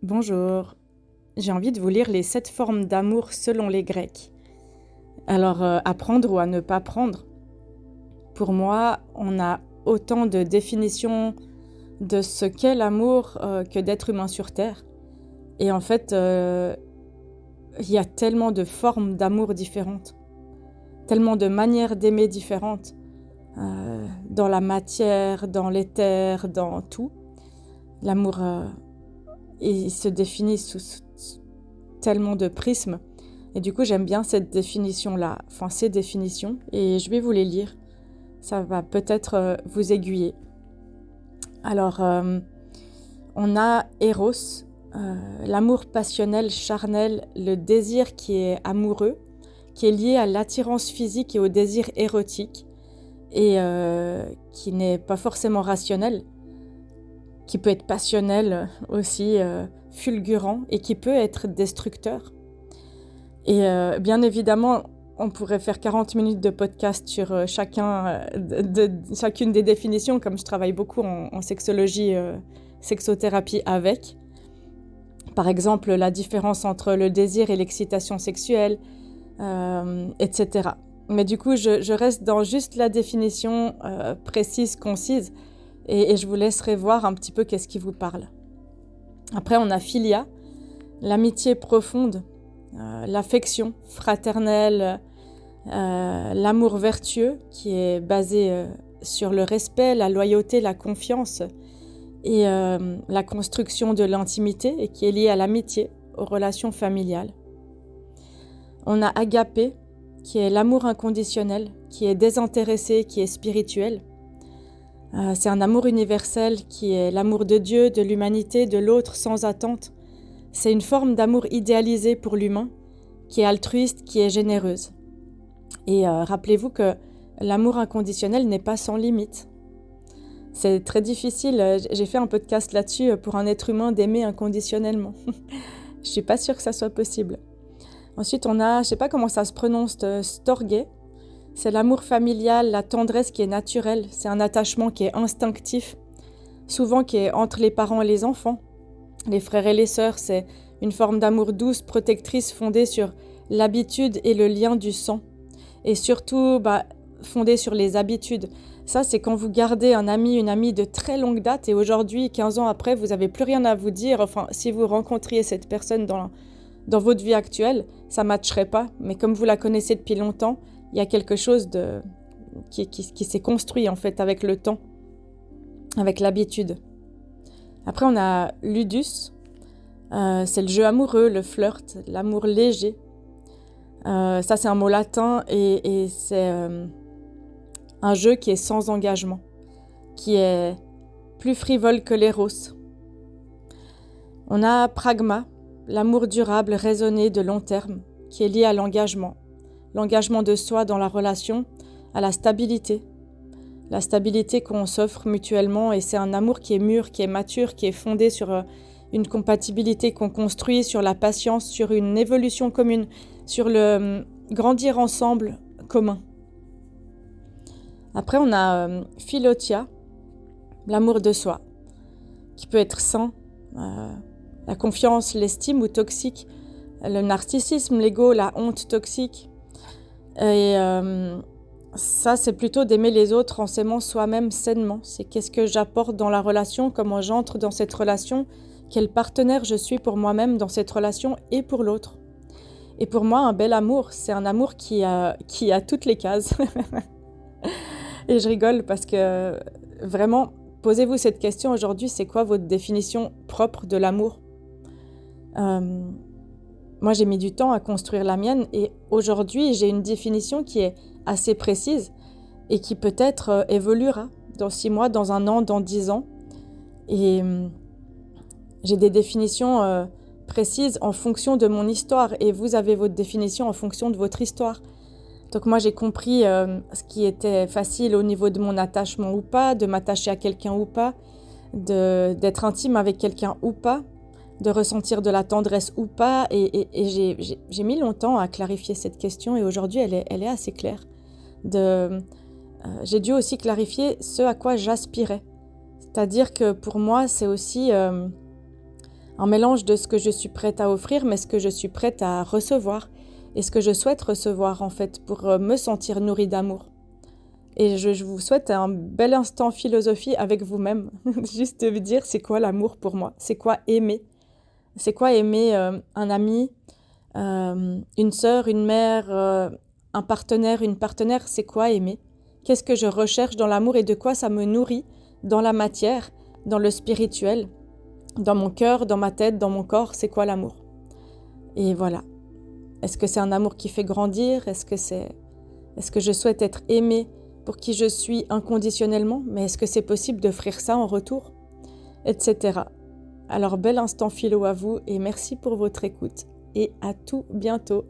Bonjour, j'ai envie de vous lire les 7 formes d'amour selon les Grecs. Alors, à prendre ou à ne pas prendre, pour moi, on a autant de définitions de ce qu'est l'amour que d'êtres humains sur Terre. Et en fait, il y a tellement de formes d'amour différentes, tellement de manières d'aimer différentes, dans la matière, dans l'éther, dans tout. L'amour, il se définit sous tellement de prismes. Et du coup, j'aime bien cette définition-là, enfin ces définitions, et je vais vous les lire. Ça va peut-être vous aiguiller. Alors, on a Eros, l'amour passionnel, charnel, le désir qui est amoureux, qui est lié à l'attirance physique et au désir érotique, et qui n'est pas forcément rationnel, qui peut être passionnel aussi, fulgurant, et qui peut être destructeur. Et bien évidemment, on pourrait faire 40 minutes de podcast sur chacune des définitions, comme je travaille beaucoup en sexologie, sexothérapie avec. Par exemple, la différence entre le désir et l'excitation sexuelle, etc. Mais du coup, je reste dans juste la définition précise, concise, et je vous laisserai voir un petit peu qu'est-ce qui vous parle. Après, on a philia, l'amitié profonde, l'affection fraternelle, l'amour vertueux qui est basé sur le respect, la loyauté, la confiance et la construction de l'intimité et qui est lié à l'amitié, aux relations familiales. On a agapé qui est l'amour inconditionnel, qui est désintéressé, qui est spirituel. C'est un amour universel qui est l'amour de Dieu, de l'humanité, de l'autre sans attente. C'est une forme d'amour idéalisé pour l'humain, qui est altruiste, qui est généreuse. Et rappelez-vous que l'amour inconditionnel n'est pas sans limite. C'est très difficile, j'ai fait un podcast là-dessus pour un être humain d'aimer inconditionnellement. Je suis pas sûre que ça soit possible. Ensuite, on a, je sais pas comment ça se prononce, storge. C'est l'amour familial, la tendresse qui est naturelle. C'est un attachement qui est instinctif, souvent qui est entre les parents et les enfants. Les frères et les sœurs, c'est une forme d'amour douce, protectrice, fondée sur l'habitude et le lien du sang. Et surtout, fondée sur les habitudes. Ça, c'est quand vous gardez un ami, une amie de très longue date et aujourd'hui, 15 ans après, vous n'avez plus rien à vous dire. Enfin, si vous rencontriez cette personne dans votre vie actuelle, ça ne matcherait pas. Mais comme vous la connaissez depuis longtemps, il y a quelque chose qui s'est construit en fait avec le temps, avec l'habitude. Après, on a ludus, c'est le jeu amoureux, le flirt, l'amour léger. Ça, c'est un mot latin et c'est un jeu qui est sans engagement, qui est plus frivole que l'éros. On a pragma, l'amour durable, raisonné, de long terme, qui est lié à l'engagement de soi dans la relation, à la stabilité qu'on s'offre mutuellement, et c'est un amour qui est mûr, qui est mature, qui est fondé sur une compatibilité qu'on construit, sur la patience, sur une évolution commune, sur le grandir ensemble commun. Après, on a philotia, l'amour de soi, qui peut être sain, la confiance, l'estime ou toxique, le narcissisme, l'ego, la honte toxique. Et ça, c'est plutôt d'aimer les autres en s'aimant soi-même sainement. C'est qu'est-ce que j'apporte dans la relation, comment j'entre dans cette relation, quel partenaire je suis pour moi-même dans cette relation et pour l'autre. Et pour moi, un bel amour, c'est un amour qui a toutes les cases. Et je rigole parce que vraiment, posez-vous cette question aujourd'hui, c'est quoi votre définition propre de l'amour ? Moi, j'ai mis du temps à construire la mienne et aujourd'hui, j'ai une définition qui est assez précise et qui peut-être évoluera dans 6 mois, dans 1 an, dans 10 ans. Et j'ai des définitions précises en fonction de mon histoire et vous avez votre définition en fonction de votre histoire. Donc moi, j'ai compris ce qui était facile au niveau de mon attachement ou pas, de m'attacher à quelqu'un ou pas, d'être intime avec quelqu'un ou pas, de ressentir de la tendresse ou pas. Et j'ai mis longtemps à clarifier cette question et aujourd'hui, elle est assez claire. J'ai dû aussi clarifier ce à quoi j'aspirais. C'est-à-dire que pour moi, c'est aussi Un mélange de ce que je suis prête à offrir, mais ce que je suis prête à recevoir et ce que je souhaite recevoir en fait pour me sentir nourrie d'amour. Et je vous souhaite un bel instant philosophie avec vous-même, juste de vous dire c'est quoi l'amour pour moi, c'est quoi aimer. C'est quoi aimer un ami, une sœur, une mère, un partenaire, une partenaire, c'est quoi aimer? Qu'est-ce que je recherche dans l'amour et de quoi ça me nourrit dans la matière, dans le spirituel, dans mon cœur, dans ma tête, dans mon corps, c'est quoi l'amour? Et voilà. Est-ce que c'est un amour qui fait grandir? Est-ce que je souhaite être aimée pour qui je suis inconditionnellement? Mais est-ce que c'est possible d'offrir ça en retour? Etc. Alors bel instant philo à vous et merci pour votre écoute et à tout bientôt.